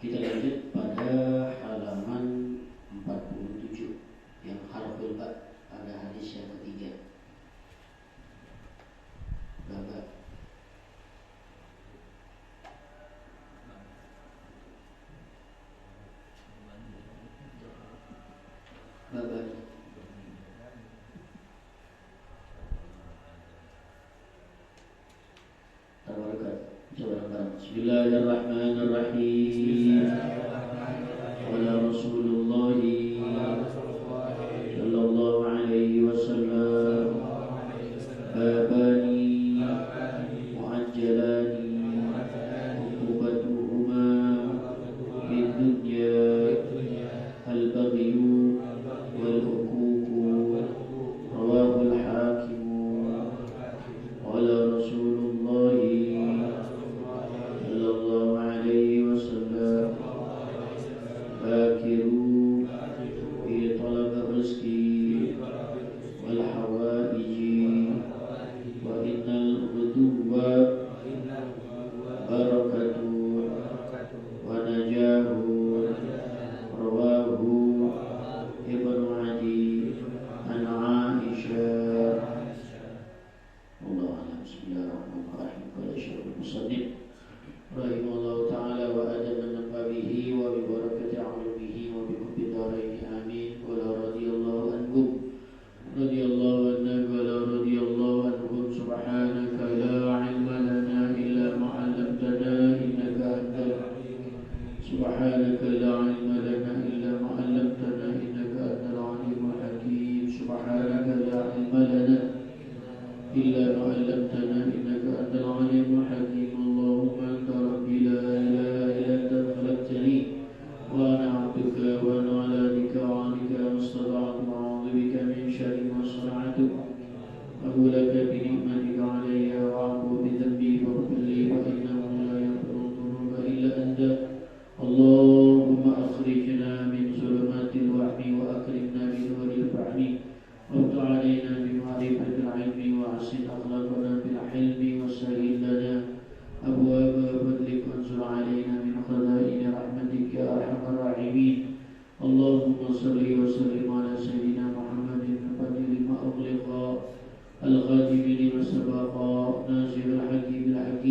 Kita lanjut pada halaman 47 yang harful ba pada hadis yang ketiga. Baba Bismillahirrahmanirrahim. Qala Rasulullah sallallahu alaihi wasallam babani muajjalani uqubatuhuma fid dunya al-baghyu wal huquq rawahu al-hakim. Qala Rasulullah sallallahu alaihi wasallam bakiru fi talab rizqi wal hawaiji wa innal ghuduwa barakatu wa najahu. Rawahu Ibnu Adi an Aisyah. Allahu a'lam. Bismillahirrahmanirrahim. Qala Syaikhul Musannif rahimahullahu ta'ala wa adaman nabawihi wa bi barakati ulumihi wa bi hubbi daraini amin. Wa la radiyallahu anhum radiyallahu anna wa la radiyallahu anhum. Subhanaka la ilma lana illa ma 'allamtana innaka antal subhanaka la ilma lana illa ma 'allamtana innaka antal alimul hakim. Subhanaka la ilma lana illa ma 'allamtana innaka antal alimul hakim. Allahumma anta rabbi la ilaha illa anta khalaqtani wa ana 'abduka wa ana 'ala dika wa 'alika mustada'tu wa a'udzu bika min syarri ma sana'tu. Abu laka bi ni'matika 'alayya wa abu bi dhanbi faghfir li fa innahu la yaghfiru dhunuba illa anta. Allahumma akhrijna min zulumatil wahmi wa akrimna bi nuril fahmi وافتح علينا بمعرفة العلم وحسن أخلاقنا بالحلم وسهل لنا أبواب فضلك وانزل علينا من خزائن رحمتك يا أرحم الراحمين. اللهم صل وسلم على سيدنا محمد الفاتح لما أغلق الخاتم لما سبق ناصر الحق بالحق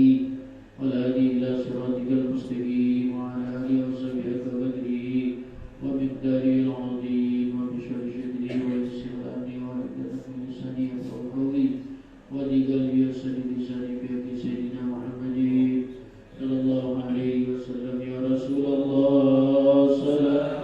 والهادي إلى صراطك المستقيم وعلى آله وصحبه قدره ومقداره العظيم وبشر شدره ويسر الأمر وعدة من لسانه يفقهوا قولي وبقلبي يسر لساني بحق سيدنا محمد صلى الله عليه وسلم. يا رسول الله سلام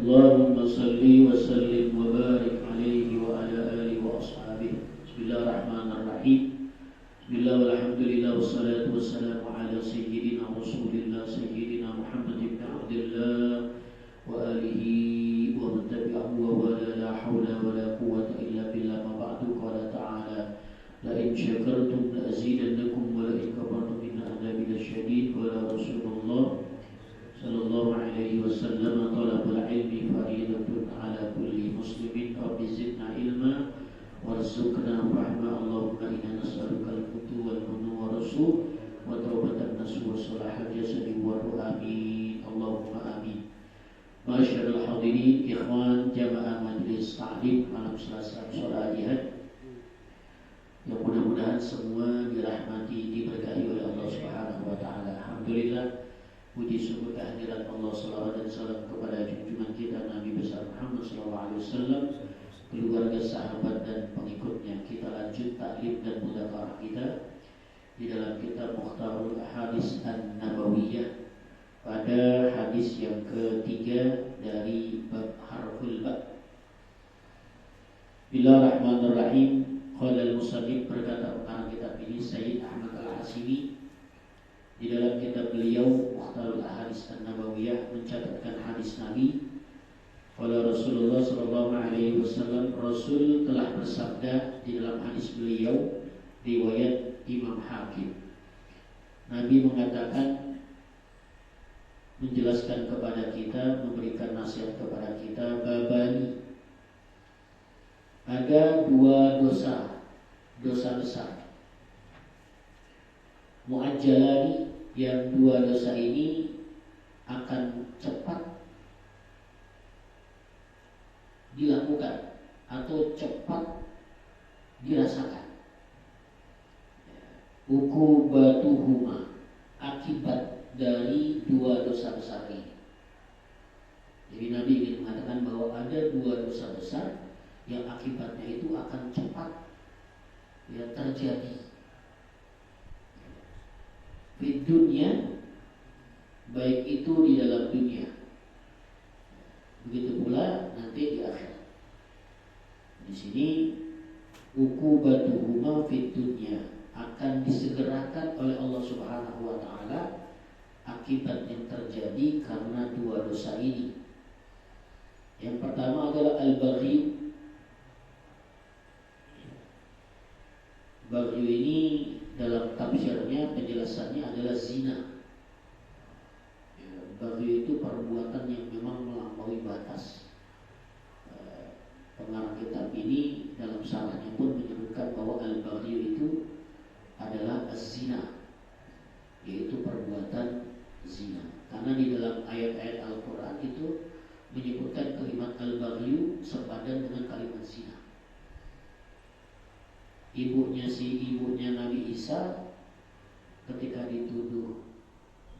Allahumma salli wa sallim wa barik alaihi wa ala alihi wa ashabihi. Bismillahirrahmanirrahim. Bismillah walhamdulillah wassalatu wassalamu ala sayyidina rasulillah sayyidina Muhammad ibn Abdullah wa alihi wa man tabi'ahu wa wala. La hawla wa la quwwata illa billah. Ma ba'du. Qala ta'ala la in syakartum la azidannakum wa la in kafartum inna adhabi lasyadid. Qala Rasulullah sallallahu alaihi wasallam talabul ilmi fariidatun ala kulli muslimin. Rabbi zidna ilma warzuqna fahma. Allahumma inna nas'aluka al-hutu wal hunu wa rasul wa taubatan nasu wa salahal jasadi wa ruh. Amin. Allahumma amin. Masyaallah hadirin ikhwan jamaah majlis ta'lim malam Selasa sore jihad yang mudah-mudahan semua dirahmati diberkahi oleh Allah Subhanahu wa taala. Alhamdulillah, puji syukur kehadirat Allah sallallahu alaihi wasallam kepada junjungan kita Nabi besar Muhammad sallallahu alaihi wasallam, keluarga, sahabat dan pengikutnya. Kita lanjut taklim dan mudzakarah kita di dalam kitab Mukhtarul Ahadits An-Nabawiyah pada hadis yang ketiga dari bab harful ba. Bismillahirrahmanirrahim. Qala al-musannif, berkata pengarang kitab ini Sayyid Ahmad Al-Hasimi di dalam kitab beliau Mukhtarul Ahadits An-Nabawiyah Rasulullah Shallallahu Alaihi Wasallam, Rasul telah bersabda di dalam hadis beliau riwayat Imam Hakim. Nabi mengatakan, menjelaskan kepada kita, memberikan nasihat kepada kita, babani, ada dua dosa besar, muajjalani, yang dua dosa ini akan cepat dilakukan atau cepat dirasakan. Ukubatuhuma, akibat dari dua dosa besar ini. Jadi Nabi ingin mengatakan bahwa ada dua dosa besar yang akibatnya itu akan cepat ya terjadi di dunia, baik itu di dalam dunia, begitu pula nanti di akhirat. Di sini ukubatuhuma fid dunya, akan disegerakan oleh Allah Subhanahu wa taala akibat yang terjadi karena dua dosa ini. Yang pertama adalah al-baghi. Baghi ini dalam tafsirnya, penjelasannya adalah zina. Baghi itu perbuatan yang memang melampaui batas. Pengarang kitab ini dalam syarahnya pun menyebutkan bahwa al-baghi itu adalah az-zina, yaitu perbuatan zina. Karena di dalam ayat-ayat Al-Quran itu menyebutkan kalimat al-baghi sepadan dengan kalimat zina. Ibunya Nabi Isa ketika dituduh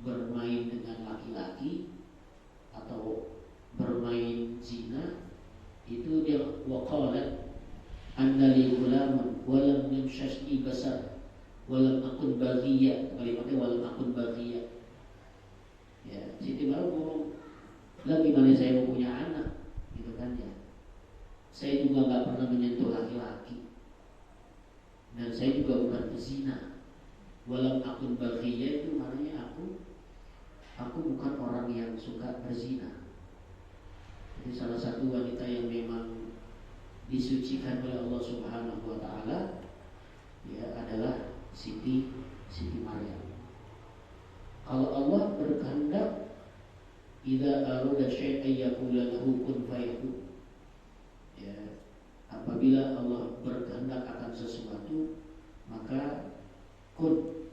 bermain dengan laki-laki atau bermain zina, itu dia waqalat anna li ghulamun wa lam yamshashni basar wa lam akun baghiya, kalimatnya wa lam akun baghiya. Ya, Siti baru ngomong, lah gimana saya mau punya anak, gitu kan ya. Saya juga nggak pernah menyentuh laki-laki, dan saya juga bukan pezina. Walam akun baghiya itu maknanya aku bukan orang yang suka berzina. Jadi salah satu wanita yang memang disucikan oleh Allah Subhanahu wa taala ya adalah Siti Maryam. Kalau Allah berkehendak, idza arada syai'an yaqulu lahu kun fayakun. Ya, apabila Allah berkehendak akan sesuatu, maka kun,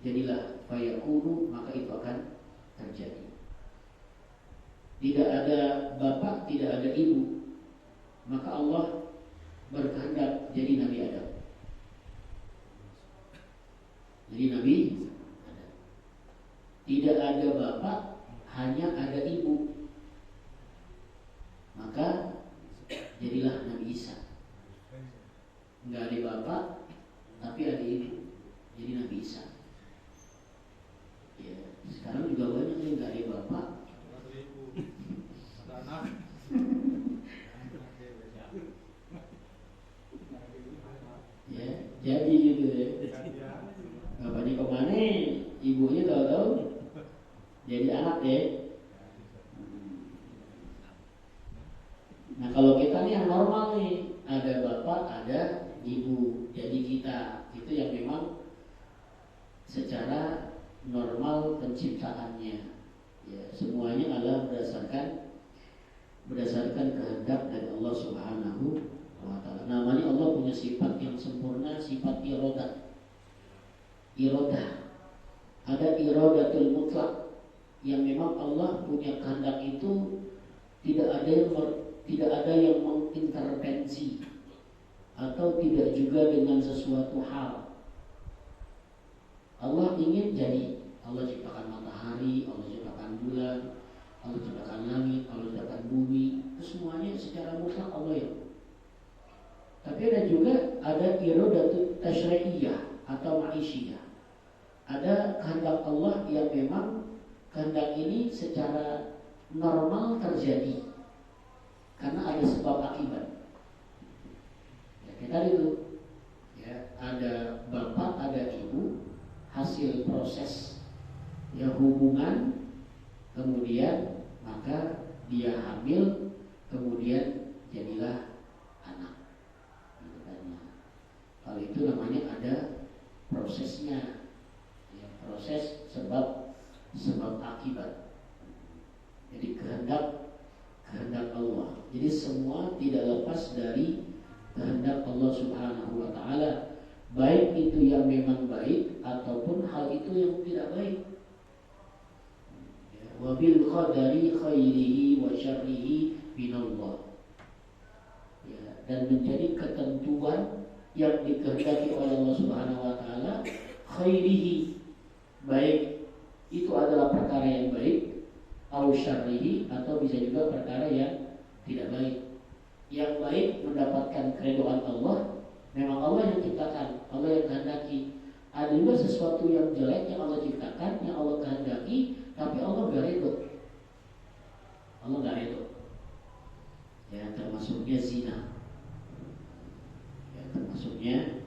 jadilah, fayakunu, maka itu akan terjadi. Tidak ada bapak, tidak ada ibu, maka Allah berkehendak jadi Nabi Adam. Jadi Nabi Adam. Tidak ada bapak, hanya ada ibu, maka jadilah Nabi Isa. Enggak ada bapak, tapi ada ibu, jadi Nabi Isa. Ya, sekarang juga banyak yang enggak ada bapak, ada anak. Ya, jadi gitu ya. Bapaknya kemana, ibunya tahu-tahu jadi anak ya. Nah kalau kita nih yang normal nih, ada bapak, ada ibu, jadi kita itu yang memang secara normal penciptaannya, ya semuanya adalah berdasarkan kehendak dari Allah Subhanahu wa taala. Namanya Allah punya sifat yang sempurna, sifat iradah. Ada iradatul mutlak, yang memang Allah punya kehendak itu tidak ada yang mengintervensi atau tidak juga dengan sesuatu hal. Allah ingin jadi, Allah ciptakan matahari, Allah ciptakan bulan, Allah ciptakan langit, Allah ciptakan bumi, itu semuanya secara mutlak Allah ya. Tapi ada juga iradatul tasyri'iyah atau ma'isyiyah. Ada kehendak Allah yang memang kehendak ini secara normal terjadi karena ada sebab akibat. Ya, kita itu ya, ada bapak, ada ibu, hasil proses ya hubungan, kemudian maka dia hamil, kemudian jadilah anak. Gitu kan ya. Kalau itu namanya ada prosesnya, ya, proses sebab akibat. Jadi kehendak Allah. Jadi semua tidak lepas dari kehendak Allah Subhanahu wa taala, baik itu yang memang baik ataupun hal itu yang tidak baik. Ya, wa bil qadari khairihi wa syarrihi minallah. Ya, dan menjadi ketentuan yang dikehendaki oleh Allah Subhanahu wa taala, khairihi, baik itu adalah perkara yang baik, au syarrihi, atau bisa juga perkara yang tidak baik. Yang baik mendapatkan keridhaan Allah, memang Allah yang ciptakan, Allah yang kehendaki. Ada juga sesuatu yang jelek yang Allah ciptakan, yang Allah kehendaki, tapi Allah gak ridho. Allah gak ridho. Ya, termasuknya zina. Ya, termasuknya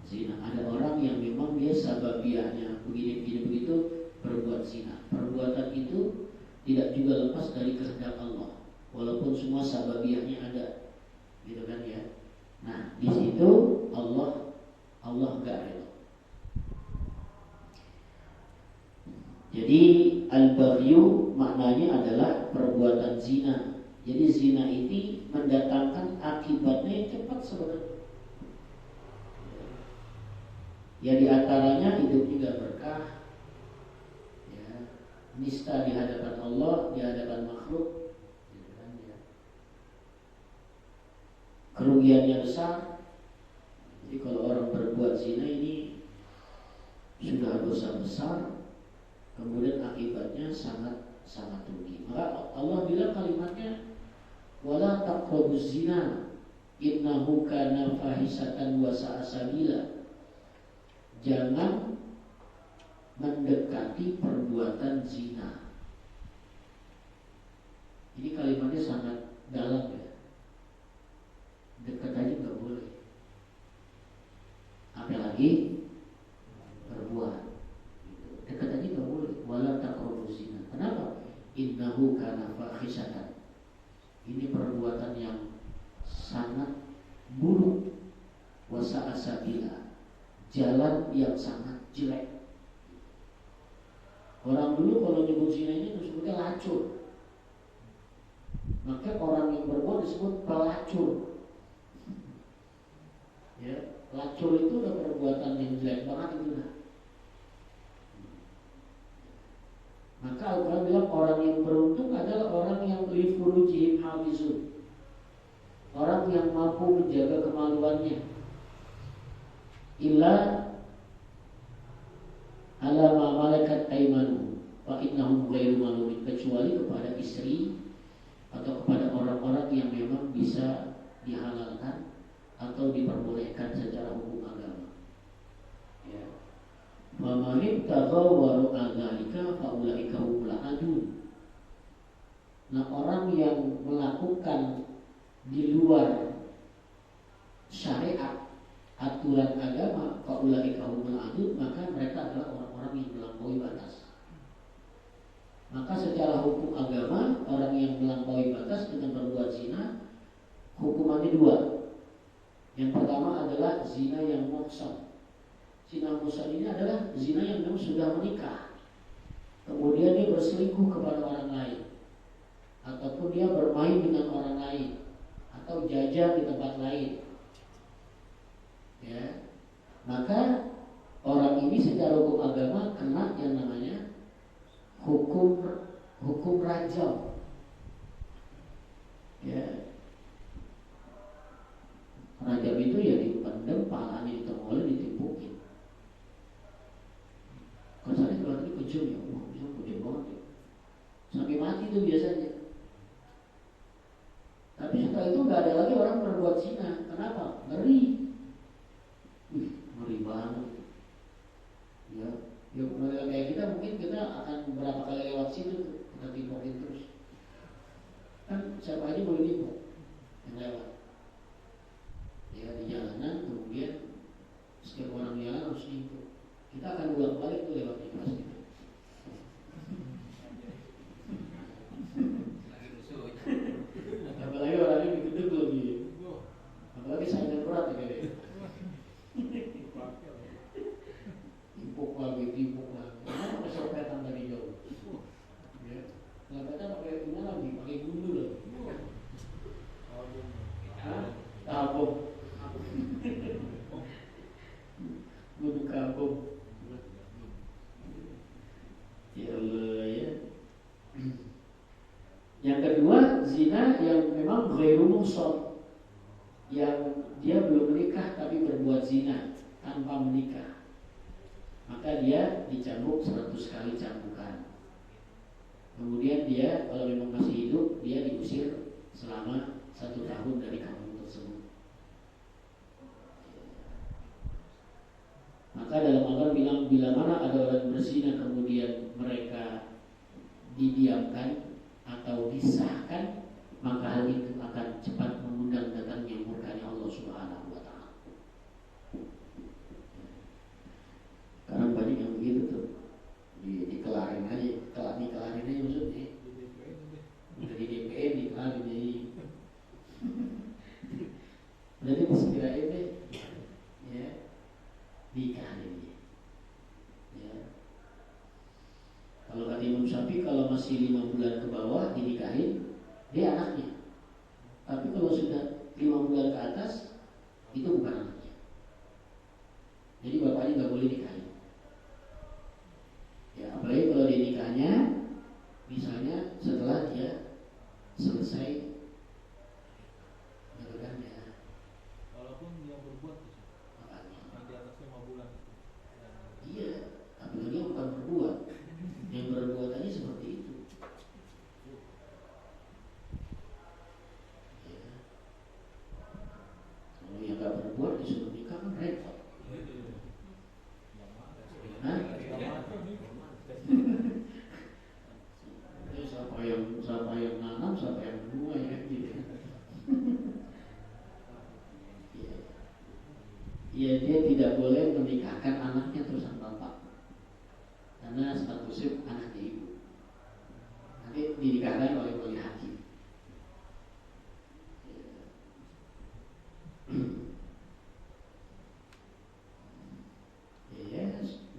zina. Ada orang yang memang dia sababiahnya begini begitu berbuat zina. Perbuatan itu tidak juga lepas dari kehendak Allah, walaupun semua sababiahnya ada, gitu kan ya. Nah, di situ Allah enggak ridho. Jadi al-baghyu maknanya adalah perbuatan zina. Jadi zina ini mendatangkan akibatnya yang cepat sebenarnya. Ya, di antaranya hidup juga berkah, nista di hadapan Allah, di hadapan makhluk, gitu kan, ya. Kerugiannya besar. Jadi kalau orang berbuat zina ini sudah dosa besar, kemudian akibatnya sangat rugi. Maka Allah bilang kalimatnya, wala taqrabuz zina innahu kana fahisatan wa sa'a sabila. Jangan mendekati perbuatan zina. Ini kalimatnya sangat dalam ya. Dekat aja nggak boleh, apalagi berbuat. Dekat aja nggak boleh. Wala taqrabuz zina. Kenapa? Innahu kana fahisatan. Ini perbuatan yang sangat buruk, wa sa'a sabila, jalan yang sangat jelek. Orang dulu kalau nyebut zina ini disebutnya lacur. Maka orang yang berbuat disebut pelacur. Ya, lacur itu udah perbuatan yang jelek banget itu lah. Maka Al-Quran bilang orang yang beruntung adalah orang yang li furujihim hafizun. Orang yang mampu menjaga kemaluannya. Illa ala ma malakat aymanu fa innahum ghairu malumin, kecuali kepada istri atau kepada orang-orang yang memang bisa dihalalkan atau diperbolehkan secara hukum agama. Ya. Wa man ibtagha wara'a dzalika fa ulaika humul adun. Nah, orang yang melakukan di luar syariat, aturan agama, faulaika humul adun, maka mereka adalah orang-orang yang melampaui batas. Maka secara hukum agama, orang yang melampaui batas dengan berbuat zina, hukumannya dua. Yang pertama adalah zina yang muhsan. Zina muhsan ini adalah zina yang memang sudah menikah, kemudian dia berselingkuh kepada orang lain, ataupun dia bermain dengan orang lain, atau jajan di tempat lain. Ya, maka orang ini secara hukum agama kena yang namanya hukum rajam. Ya, rajam itu ya dipendem, palanya ditengolin, ditimpukin. Kesannya kalau tadi kejam ya, bisa kejam banget ya, sampai mati itu biasanya. Tapi setelah itu nggak ada lagi orang berbuat zina. Kenapa? Ngeri. Ngeri banget. Ya, kayak kita mungkin kita akan berapa kali lewat situ kita timpukin terus. Kan siapa aja boleh timpuk yang lewat. Ya, di jalanan, kemudian setiap orang jalan harus timpuk. Kita akan bolak balik tuh lewat di pasti. Yang kedua, zina yang memang ghairu muhsan, yang dia belum menikah tapi berbuat zina tanpa menikah, maka dia dicambuk 100 kali cambukan. Kemudian dia kalau memang masih hidup, dia diusir selama 1 tahun dari kampung tersebut. Maka dalam Al-Quran bilang, bila mana ada orang berzina kemudian mereka didiamkan atau disahkan, maka hal itu akan cepat mengundang datangnya murkanya Allah Subhanahu wa Ta'ala. Karena banyak yang begitu tuh, dikelarin aja, dikelarin aja maksudnya. Udah di DPN dikelarin aja. Berarti sekirain deh, ya, dikelarin aja. Ya. Kalau kata Imam Syafi'i, kalau masih 5 bulan ke bawah dinikahin, dia anaknya. Tapi kalau sudah 5 bulan ke atas, itu bukan anaknya. Jadi bapaknya nggak boleh nikahin. Ya, apalagi kalau dia nikahnya, misalnya setelah dia selesai, gitu kan ya. Walaupun dia berbuat, Makanya. di atas 5 bulan. Iya, apalagi yang bukan berbuat. Yang berbuat aja seperti itu. Ya. Kalau yang nggak berbuat disuruh nikah kan repot. Hah? Siapa yang nanam, siapa yang menuai kan gitu. Ya. Ya, dia tidak boleh menikahkan anaknya terus sama bapak, karena statusnya anaknya ibu. Nanti dinikahkan oleh wali hakim. Ya,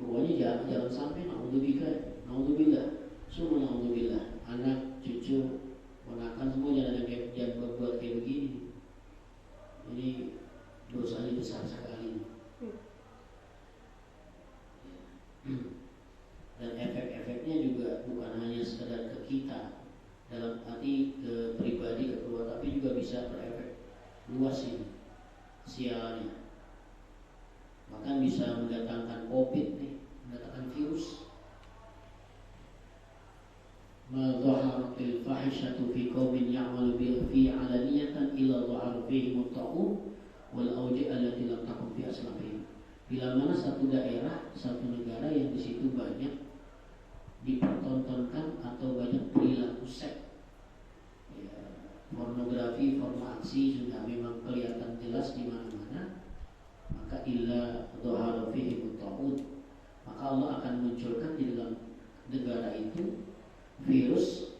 pokoknya jangan sampai naudzubillah, semua naudzubillah, anak, cucu, ponakan semua jangan berbuat kayak begini. Ini dosanya besar sekali. Dan efek-efeknya juga bukan hanya sekedar ke kita, dalam arti ke pribadi, ke keluarga, tapi juga bisa berefek luas ini sialnya. Bahkan bisa mendatangkan COVID nih, mendatangkan virus. Ma dhaharatil fahishatu fi qaumin ya'malu fi 'alaniyatan illa dhahara fihim at-ta'un wal awji' allati lam takun fi aslafihim. Bila mana satu daerah, satu negara yang di situ banyak dipertontonkan atau banyak perilaku seks, ya, pornografi, pornoaksi sudah memang kelihatan jelas di mana-mana, maka illa dhahara fihim at-ta'un, maka Allah akan munculkan di dalam negara itu virus,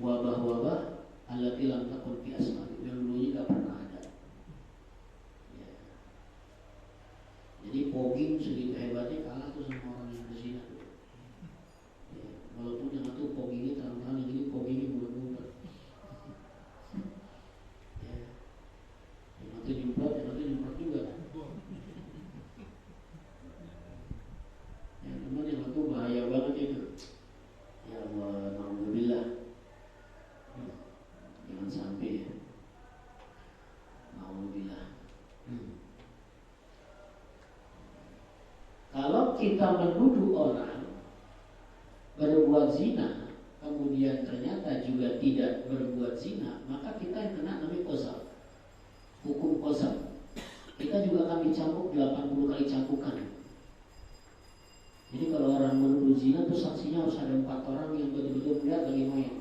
wabah-wabah allati lam takun fi aslafihim, yang dulunya tidak pernah ada. Ya. Jadi pogging segitu hebatnya kalah tuh sama orang yang berzina. Ya. Walaupun yang itu poggingnya terang-terang, yang ini poggingnya bulat-bulat. Ya. Yang itu nyemprot juga. Ya, teman yang itu bahaya banget itu. Ya Allah, alhamdulillah. Jangan sampai ya. Alhamdulillah. Kalau kita menuduh orang berbuat zina, kemudian ternyata juga tidak berbuat zina, maka kita yang kena namanya qazaf. Hukum qazaf. Kita juga akan dicambuk 80 kali cambukan. Jadi kalau orang menuduh zina itu saksinya harus ada 4 orang yang betul-betul melihat lagi main,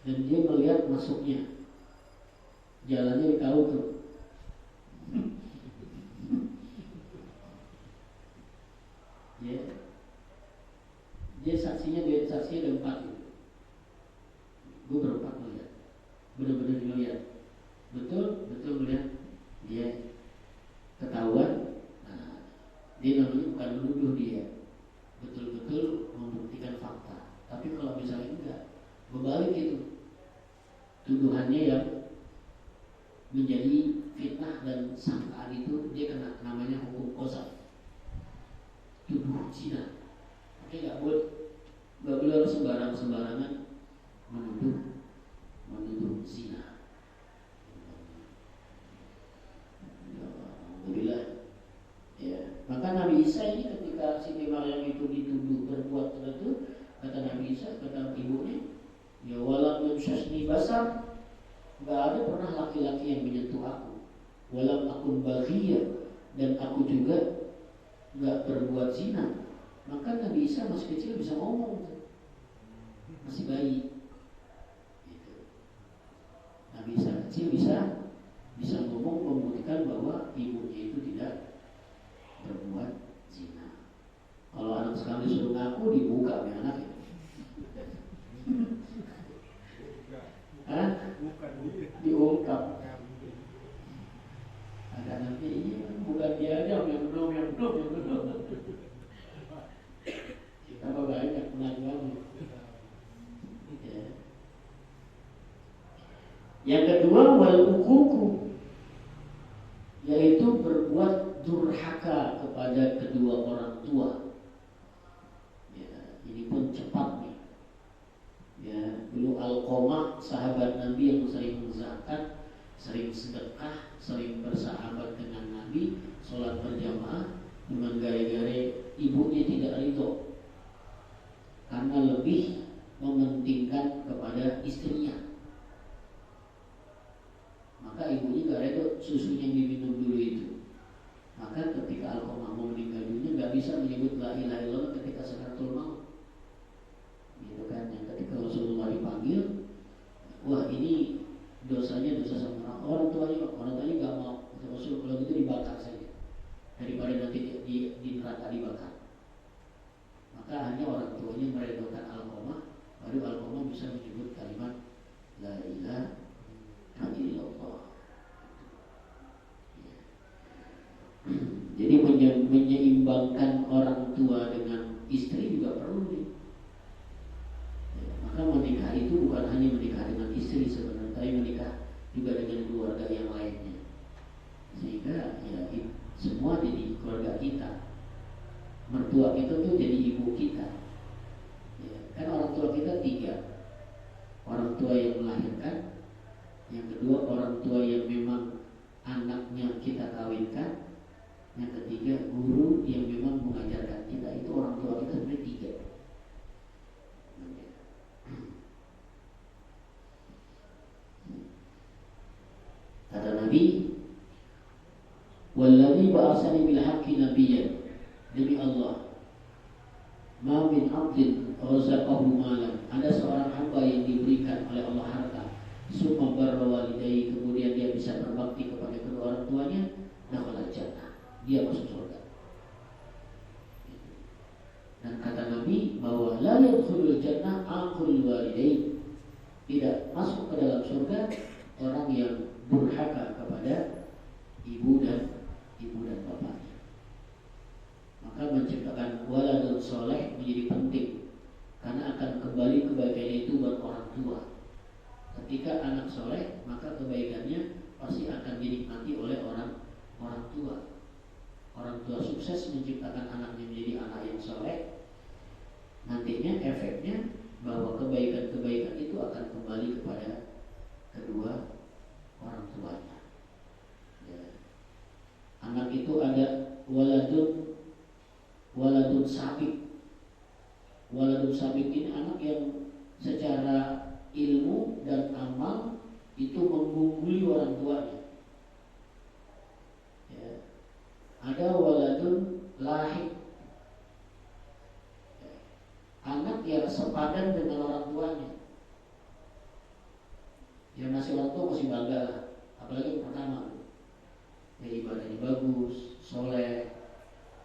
dan dia melihat masuknya, jalannya ditahu tuh. Ya, dia saksinya ada 4 gitu. Gue berempat melihat, benar-benar melihat, betul melihat dia ketahuan. Dia namanya bukan menuduh, dia betul-betul membuktikan fakta. Tapi kalau misalnya enggak, berbalik itu tuduhannya yang menjadi fitnah dan sangkaan, itu dia kena namanya hukum qazaf, tuduh zina. Oke, nggak boleh juga sembarangan menuduh zina. Alhamdulillah. Ya, maka Nabi Isa ini ketika Siti Maryam itu dituduh berbuat tertentu, kata Nabi Isa, kata ibunya, ya walam yamsasni basar, nggak ada pernah laki-laki yang menyentuh aku. Walam akun baghiyah, dan aku juga nggak berbuat zina. Maka Nabi Isa masih kecil bisa ngomong, masih bayi. Gitu. Nabi Isa kecil bisa ngomong, membuktikan bahwa ibunya itu tidak berbuat zina. Kalau anak sekarang disuruh ngaku, dibuka ya anaknya. Hah? Diungkap. Ada nanti ini bukan dia aja yang belum. Tambah banyak pengaduannya. Ya. Yang kedua wal ukuku, yaitu berbuat durhaka kepada kedua orang tua. Ya, ini pun cepat nih. Ya, dulu Alqamah sahabat Nabi yang sering zakat, sering sedekah, sering bersahabat dengan Nabi, sholat berjamaah, dengan gara-gara ibunya tidak ridho karena lebih mementingkan kepada istrinya. Maka ibunya gak ridho susunya diminum dulu itu. Maka ketika Alqamah mau meninggal dunia, gak bisa menyebut la ilaha illallah ketika sakaratul maut. Gitu kan, yang ketika Rasulullah dipanggil, wah ini dosanya dosa sama orang tuanya gak mau. Rasul kalau gitu dibakar saja daripada nanti di neraka dibakar. Maka hanya orang tuanya meredahkan Alqamah, baru Alqamah bisa menyebut kalimat la ilaha illallah. Jadi menyeimbangkan orang tua dengan istri juga perlu nih. Ya, maka menikah itu bukan hanya menikah dengan istri sebenarnya, tapi menikah juga dengan keluarga yang lainnya. Sehingga ya semua jadi keluarga kita. Mertua kita tuh jadi ibu kita. Ya, kan orang tua kita 3. Orang tua yang melahirkan, yang kedua orang tua yang memang anaknya kita kawinkan, yang ketiga guru yang memang mengajarkan kita. Itu orang tua kita sebenarnya 3. Kata Nabi, "Walladzi ba'atsani bil haqqi nabiyyan." Demi Allah, ma min 'abdin razaqahu malan. Ada seorang hamba yang diberikan oleh Allah harta, summa barra walidayhi, kemudian dia bisa berbakti kepada kedua orang tuanya, dakhala jannah, dia masuk surga. Dan kata Nabi bahwa la yadkhulul jannah aqul walidayhi, tidak masuk ke dalam surga orang yang durhaka kepada ibu dan bapaknya. Maka menciptakan waladun soleh menjadi penting, karena akan kembali kebaikan itu buat orang tua. Ketika anak soleh, maka kebaikannya pasti akan dinikmati oleh orang tua. Orang tua sukses menciptakan anaknya menjadi anak yang soleh, nantinya efeknya bahwa kebaikan-kebaikan itu akan kembali kepada kedua orang tuanya. Ya. Anak itu ada waladun sabik. Waladun sabik ini anak yang secara ilmu dan amal itu mengungguli orang tuanya. Ya. Ada waladun lahik, ya. Anak yang sepadan dengan orang tuanya. Yang masih orang tua masih bangga lah, apalagi yang pertama. Ya, ibadahnya bagus, soleh,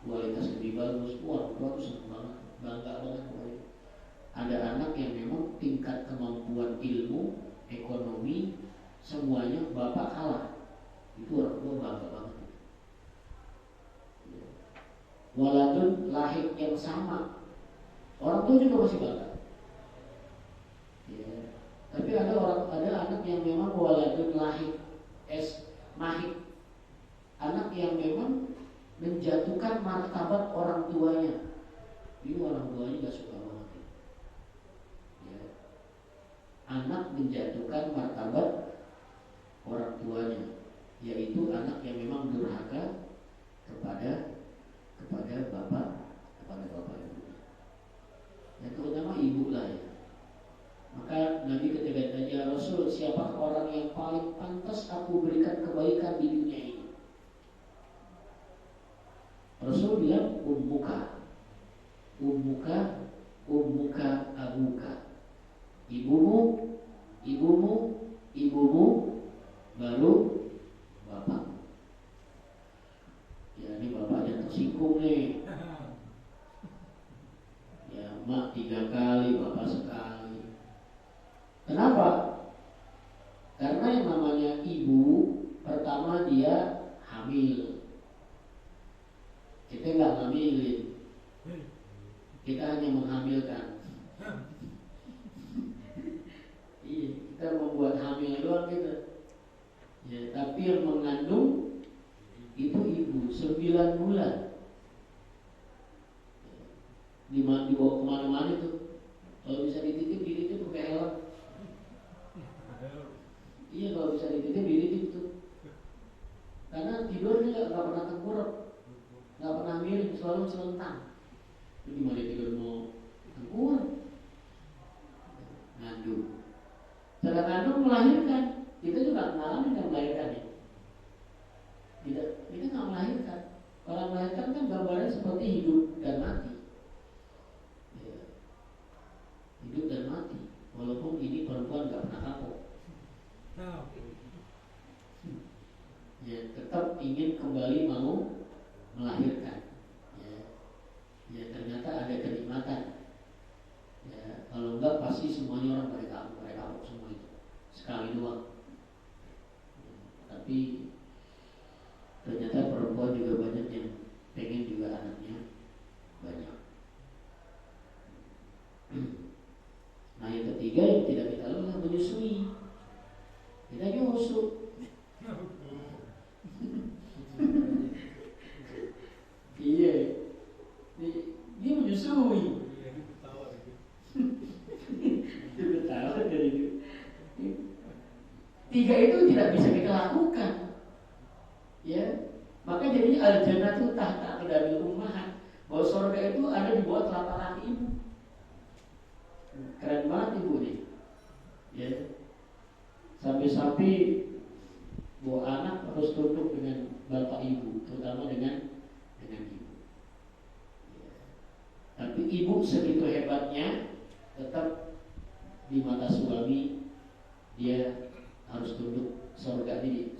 kualitas lebih bagus, orang tua tuh senang banget, bangga banget. Ada anak yang memang tingkat kemampuan ilmu, ekonomi, semuanya bapak kalah, itu orang tua bangga banget. Waladun lahir yang sama, orang tua juga masih bangga. Ya. Tapi ada anak yang memang waladun lahir mahik, anak yang memang menjatuhkan martabat orang tuanya. Ini orang tuanya gak suka banget. anak menjatuhkan martabat orang tuanya, yaitu anak yang memang durhaka kepada bapak ibunya. Ya terutama ibu lah ya. Maka Nabi ketika ditanya Rasul, siapa orang yang paling pantas aku berikan kebaikan di dunia ini? Rasul bilang ummuka abuka. Ibumu baru bapak. Ya ini bapaknya tersinggung nih. Ya mak 3 kali, bapak sekali. Kenapa? Karena yang namanya ibu, pertama dia hamil. Kita nggak ngambilin, kita hanya menghamilkan. Iya, kita membuat hamil doang kita. Ya, tapi yang mengandung itu ibu 9 bulan. Dibawa kemana-mana itu. Kalau bisa dititip pakai helm. Iya, kalau bisa dititip tuh. Karena tidurnya nggak pernah tengkurap, nggak pernah miring, selalu selentang. Itu gimana tidur mau tengkurap? Ngandung. Sedang ngandung melahirkan, kita juga ngalamin kan melahirkan ya. Kita nggak melahirkan. Orang melahirkan kan gambarnya seperti hidup dan mati. Ya. Hidup dan mati. Walaupun ini perempuan nggak pernah kapok. Ya, tetap ingin kembali mau melahirkan. Ya ternyata ada kenikmatan. Ya, kalau enggak pasti semuanya orang mereka kapok semua itu sekali doang. Ya, tapi ternyata perempuan juga banyak yang pengen juga anaknya banyak. Nah yang ketiga yang tidak kita lakukan menyusui. Kita nyusu. Iya, dia menyusui. Dia ketawa dari itu. 3 itu tidak bisa kita lakukan. Ya, maka jadi al-jannah itu tahta aqdamil ummahat. Bahwa surga itu ada di bawah telapak kaki ibu. Keren banget ibu nih. Ya, sampai-sampai bahwa anak harus tunduk dengan bapak ibu, terutama dengan ibu. Ya. Tapi ibu segitu hebatnya, tetap di mata suami dia harus tunduk. Surganya di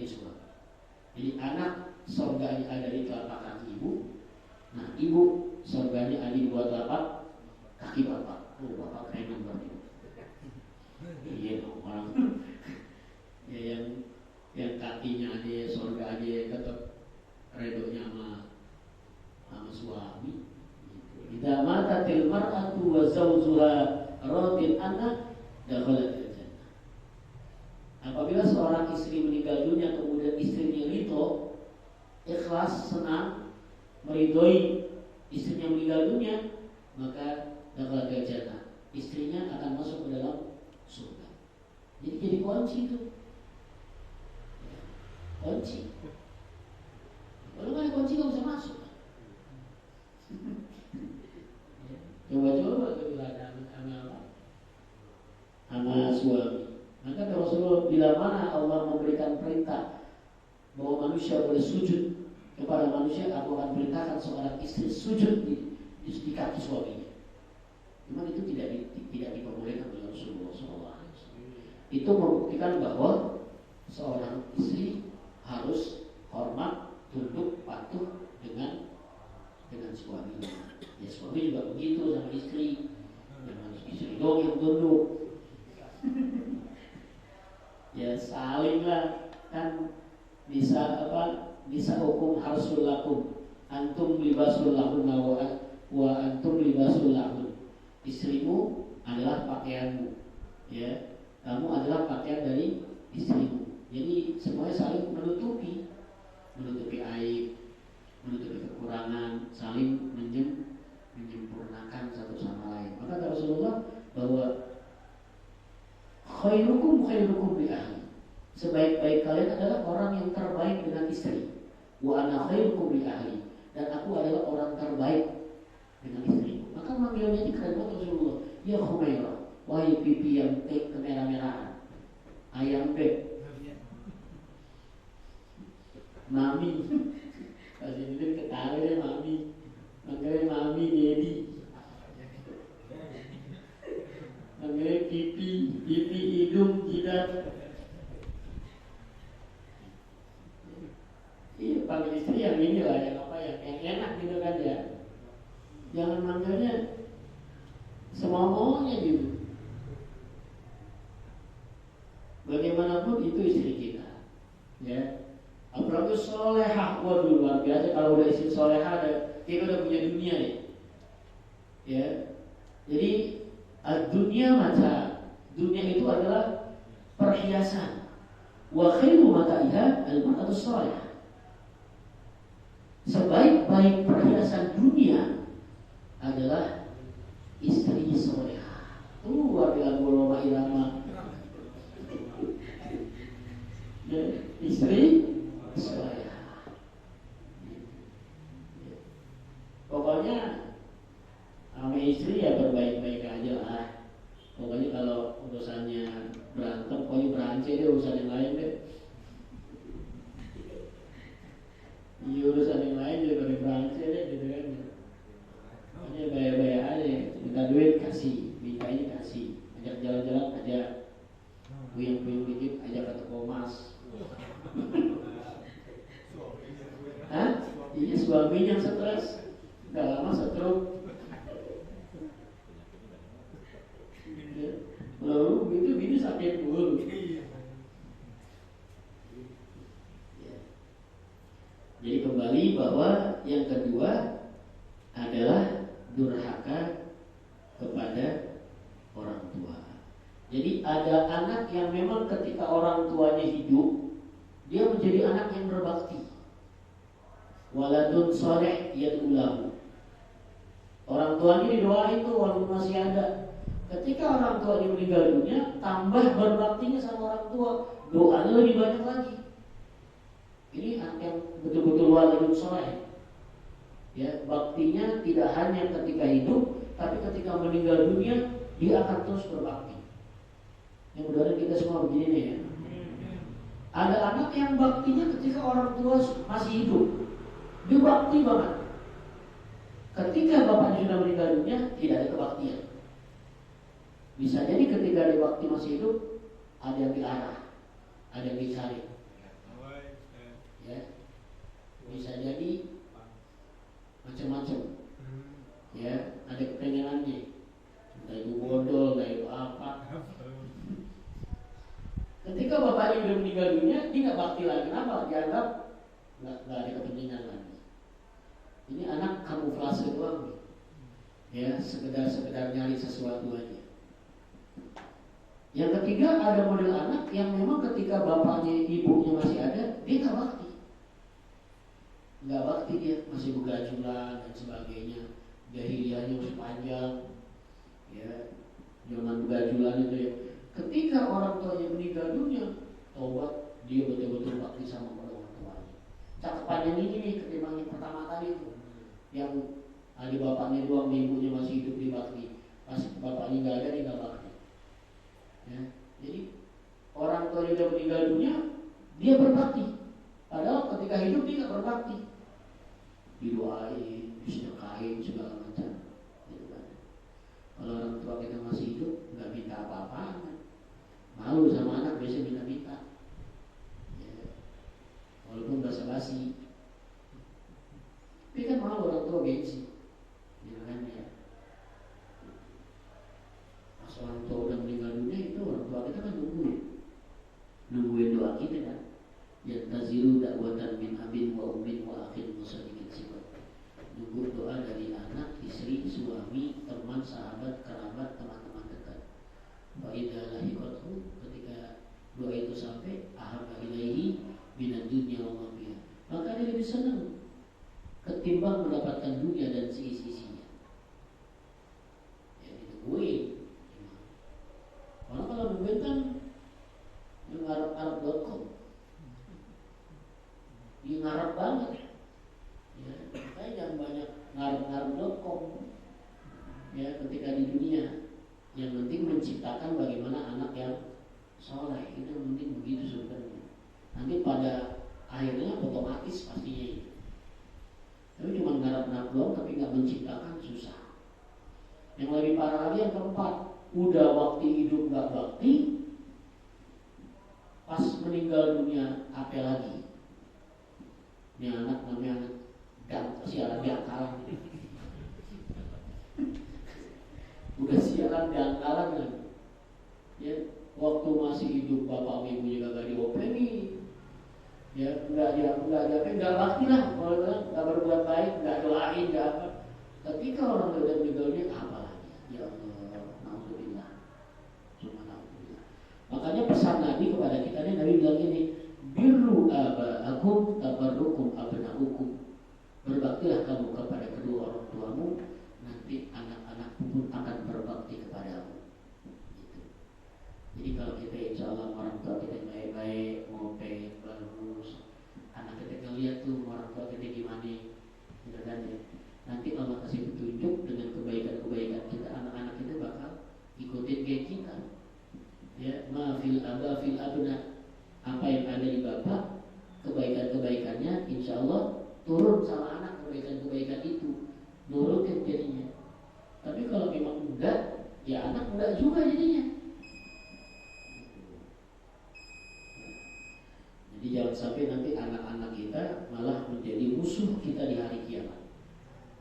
surga. Jadi anak surganya ada di telapak kaki ibu. Nah ibu surganya ada di bawah telapak kaki bapak. Oh bapak keren banget itu. Iya dong orang. Ya yang kakinya aja surga aja tetap redonya sama suami. Idza matatil mar'atu wa zawjuha radin anha dakhalat al-jannah. Apabila seorang istri meninggal dunia kemudian istrinya ridho, ikhlas, senang, meridhoi istrinya meninggal dunia, maka dakhalat al-jannah. Istrinya akan masuk ke dalam surga. Jadi kunci itu. Kunci. Kalau nggak ada kunci nggak bisa masuk. Coba kebilakan sama suami. Maka Rasulullah bila mana Allah memberikan perintah bahwa manusia boleh sujud kepada manusia, aku akan perintahkan seorang istri sujud di kaki suaminya. Memang itu tidak diperbolehkan oleh Rasulullah SAW. Itu membuktikan bahwa seorang istri harus hormat, tunduk, patuh dengan suaminya. Ya suami juga begitu sama istri. Jangan istri dong yang tunduk. Ya saling lah, kan bisa hukum harsul lakum antum libasul lahun wa antum libasul lahun. Istrimu adalah pakaianmu, ya kamu adalah pakaian dari istrimu. Jadi semuanya saling menutupi aib, menutupi kekurangan, saling menyempurnakan satu sama lain. Maka Rasulullah bahwa khairukum li ahli. Sebaik-baik kalian adalah orang yang terbaik dengan istri. Wa ana khairukum li ahli. Dan aku adalah orang terbaik dengan istri. Maka manggilnya ini keren banget Rasulullah. Ya Khumairah, wahai pipi yang kemerah-merahan. Ayam beb. Mami. Kasih itu ketawa deh mami. Manggilnya mami, dedi. Manggilnya pipi, hidung, jidat. Iya, panggil istri yang ini lah, yang apa ya, yang enak gitu kan ya. Jangan manggilnya semau-maunya gitu. Bagaimanapun itu istri kita, ya. Apalagi solehah, waduh luar biasa kalau udah istri solehah, kita udah punya dunia nih, ya. Jadi dunia mata, dunia itu adalah perhiasan. Wa khairu mata'iha al-mar'atu solehah. Sebaik-baik perhiasan dunia adalah istri solehah. Luar biasa Roma Irama. Istri solehah. Pokoknya sama istri ya berbaik-baik aja lah. Pokoknya kalau urusannya berantem, pokoknya berancam deh, urusan yang lain deh. Iya, urusan yang lain juga dari berancam deh gitu kan. Pokoknya bayar-bayar aja, minta duit kasih, minta ini kasih, ajak jalan-jalan ajak, puyeng-puyeng dikit ajak ke toko emas. Hah? Iya, suaminya stres, gak lama stroke. Lalu begitu bini sakit dulu. Jadi kembali bahwa yang kedua adalah durhaka kepada orang tua. Jadi ada anak yang memang ketika orang tuanya hidup, dia menjadi anak yang berbakti. Waladun soleh yad'ulahu. Orang tuanya didoain tuh walaupun masih ada. Ketika orang tuanya meninggal dunia, tambah berbaktinya sama orang tua, doanya lebih banyak lagi. Ini anak yang betul-betul waladun soleh. Ya, baktinya tidak hanya ketika hidup, tapi ketika meninggal dunia dia akan terus berbakti. Yang mudah-mudahan kita semua begini nih ya. Ada anak yang baktinya ketika orang tua masih hidup, dia bakti banget. Ketika bapaknya sudah meninggal dunia, tidak ada kebaktian. Bisa jadi ketika dia bakti masih hidup, ada yang diarah, ada yang dicari. Ya, bisa jadi macam-macam. Ya, ada kepengenannya. Entah itu bodol, entah itu apa. Ketika bapaknya sudah meninggal dunia, dia nggak bakti lagi. Kenapa? Dianggap nggak ada kepentingan lagi. Ini anak kamuflase doang, ya, sekedar nyari sesuatu aja. Yang ketiga ada model anak yang memang ketika bapaknya ibunya masih ada, dia nggak bakti dia masih begajulan dan sebagainya, jahiliyahnya masih panjang, ya, zaman begajulan itu ya. Ketika orang tuanya meninggal dunia, tobat, dia betul-betul bakti sama orang tuanya. Cakapannya ini nih ketimbang yang pertama tadi itu, yang ada bapaknya doang, ibunya masih hidup di bakti, pas bapaknya nggak ada dia nggak bakti. Ya, jadi orang tua sudah meninggal dunia, dia berbakti. Padahal ketika hidup dia nggak berbakti, didoain, disedekahin segala macam. Gitu kan. Kalau orang tua kita masih hidup, nggak minta apa-apa, malu sama anak biasanya minta. Ya. Walaupun basa-basi, tapi kan malu orang tua gengsi, gitu kan ya. Pas orang tua udah meninggal dunia itu orang tua kita kan nungguin doa kita kan. Yantazilu dakwatan min abin wa ummin wa akhin musadikin sifat. Nunggu doa dari anak, istri, suami, teman, sahabat, kerabat, teman-teman dekat. Wa idza lahiqathu, ketika doa itu sampai ahabba ilaihi minad dunya wa ma fiha, maka dia lebih senang ketimbang mendapatkan dunia dan seisi-isinya. Ya ditungguin. Kalau nungguin kan ya ketika di dunia. Yang penting menciptakan bagaimana anak yang soleh, itu yang penting begitu sebenarnya. Nanti pada akhirnya otomatis pastinya itu. Tapi cuma garap-garap doang tapi nggak menciptakan, susah. Yang lebih parah lagi yang keempat, udah waktu hidup nggak bakti, pas meninggal dunia apa lagi? Ini anak namanya anak siaran diangkalan. Udah siaran diangkalan kan? Ya, waktu masih hidup bapak ibunya kagak diopeni, ya nggak bakti lah, kalau nggak berbuat baik, nggak doain, nggak apa. Ketika orang udah meninggal dunia apa lagi? Ya Allah, naudzubillah, cuma naudzubillah. Makanya pesan Nabi kepada kita nih, Nabi bilang gini, birru aba'akum tabarrukum abna'ukum. Berbaktilah kamu kepada kedua orang tuamu, nanti anak-anakmu pun akan berbakti kepadamu. Gitu. Jadi kalau kita insya Allah orang tua kita baik-baik, ngopek, bagus, anak kita ngeliat tuh orang tua kita gimana, gitu kan ya. Nanti Allah kasih petunjuk dengan kebaikan-kebaikan kita, anak-anak kita bakal ikutin kayak kita. Ya, ma'fil aba fil abna. Apa yang ada di bapak, kebaikan-kebaikannya insya Allah turun sama anak, kebaikan-kebaikan itu nurutin jadinya. Tapi kalau memang enggak, ya anak enggak juga jadinya. Jadi jangan sampai nanti anak-anak kita malah menjadi musuh kita di hari kiamat.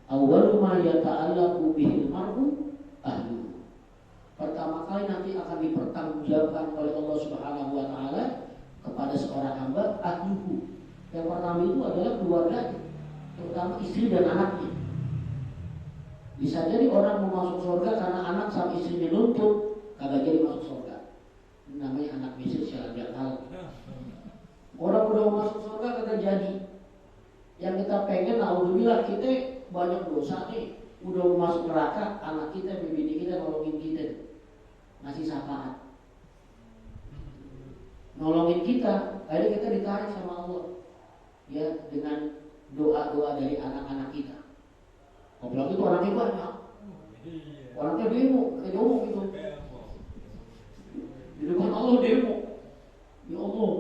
Awwalu ma yata'allaqu bihil mar'u ahluhu. Pertama kali nanti akan dipertanggungjawabkan oleh Allah Subhanahu wa taala kepada seorang hamba ahluhu. Yang pertama itu adalah keluarganya, terutama istri dan anaknya. Bisa jadi orang mau masuk surga karena anak sama istrinya nuntut, kagak jadi masuk surga. Namanya anak misir siaran diangkalan. Orang udah mau masuk surga kagak jadi. Yang kita pengen, alhamdulillah kita banyak dosa nih, udah mau masuk neraka, anak kita, bini kita nolongin kita, ngasih syafaat, nolongin kita, akhirnya kita ditarik sama Allah, ya dengan doa-doa dari anak-anak kita. Apalagi itu orangnya banyak, orangnya demo, kayak demo gitu. Di depan Allah demo, ya Allah,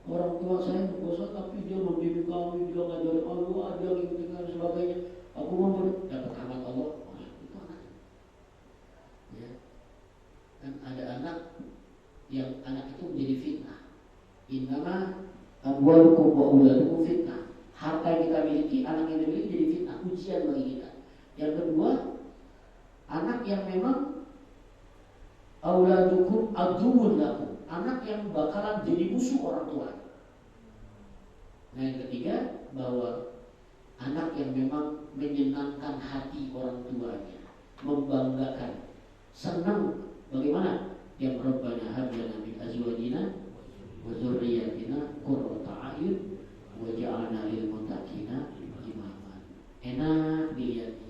orang tua saya berdosa tapi dia mendidik kami, dia ngajarin Allah, dia ngikutin dan sebagainya. Aku mau dapat rahmat Allah, itu anak. Ya, kan ada anak yang anak itu menjadi fitnah. Innama amwalukum wa auladukum fitnah. Harta yang kita miliki, anak yang kita miliki jadi fitnah, ujian bagi kita. Yang kedua, anak yang memang auladukum aduwwun lakum, anak yang bakalan jadi musuh orang tua. Nah yang ketiga, bahwa anak yang memang menyenangkan hati orang tuanya, membanggakan, senang. Bagaimana? Yang Rabbana hab lana min azwajina wa dzurriyyatina qurrata a'yun waj'alna lil muttaqina imama. Enak dilihat,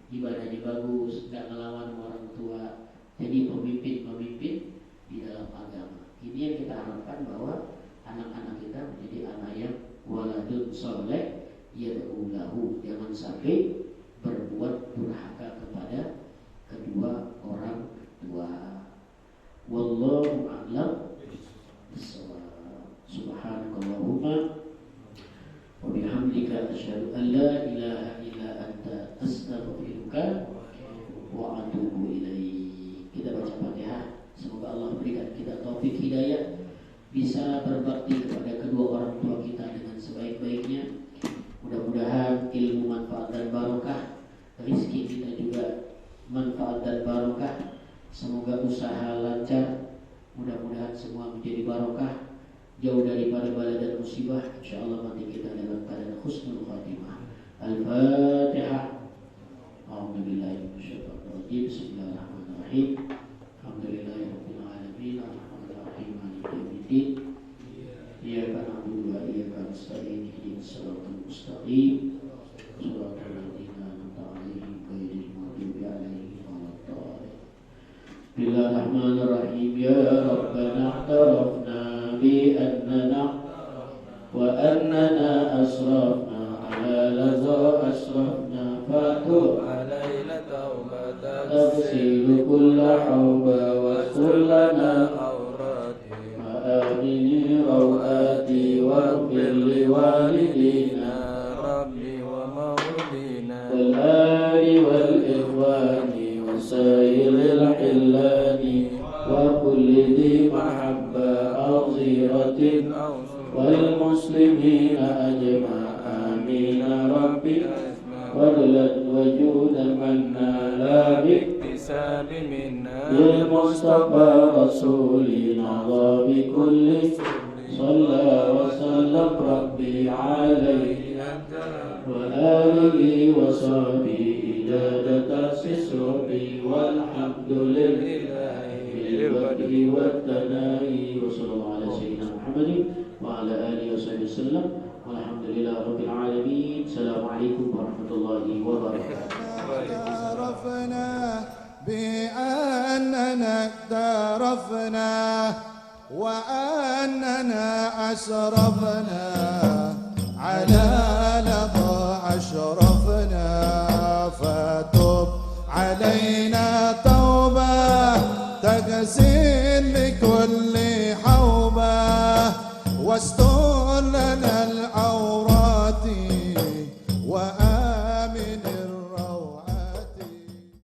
ibadahnya bagus, gak ngelawan orang tua, jadi pemimpin di dalam agama. Ini yang kita harapkan, bahwa anak-anak kita menjadi anak yang waladun soleh yad'u lahu, jangan sampai berbuat durhaka kepada kedua orang tua. Wallahu a'lam bissawab. Subhanakallahumma wa bihamdika asyhadu an la ilaha illa anta astaghfiruka wa atubu ilaik. Kita baca Fatihah. Semoga Allah berikan kita taufik hidayah, bisa berbakti kepada kedua orang tua kita dengan sebaik-baiknya. Mudah-mudahan ilmu manfaat dan barokah, rezeki kita juga manfaat dan barokah. Semoga usaha lancar, mudah-mudahan semua menjadi barokah, jauh daripada bala dan musibah. Insyaallah mati kita dalam keadaan husnul khatimah. Al-Fatihah. A'udzubillahi minasyaitonir rajim. Bismillahirrahmanirrahim. Alhamdulillahirabbil alamin. Arrahmanirrahim. Maliki yaumiddin. Iyyaka na'budu wa iyyaka nasta'in. Ihdinas siratal mustaqim. Shiratal ladzina an'amta 'alaihim ghairil maghdubi 'alaihim waladdallin. Bismillahirrahmanirrahim. Ya Rabbana i'tarafna bi annana wa annana asrafna ala laza asrafna fatu علينا توبة تغسل كل حوبة واغفر لنا وآمن روآتي واغفر لوالدينا ربي ومولينا والآل والإخوان وسائر الحلان وكل ذي محبة أو غيرة والمسلمين أجمع آمين ربي وغلت وجود من نالا باكتساب منا للمصطفى رسولي نظى بكل صلى وسلم ربي عليه وآله وصحبه إجاد تأسيس ربي والحمد لله بالبدء والثناء وصلى الله على سيدنا محمد وعلى آله وصحبه وسلم والحمد لله رب العالمين. السلام عليكم ورحمة الله وبركاته. اعترفنا بأننا اقترفنا وأننا أشرفنا على لظى أشرفنا فتب علينا توبة تغسل لكل حوبة واستر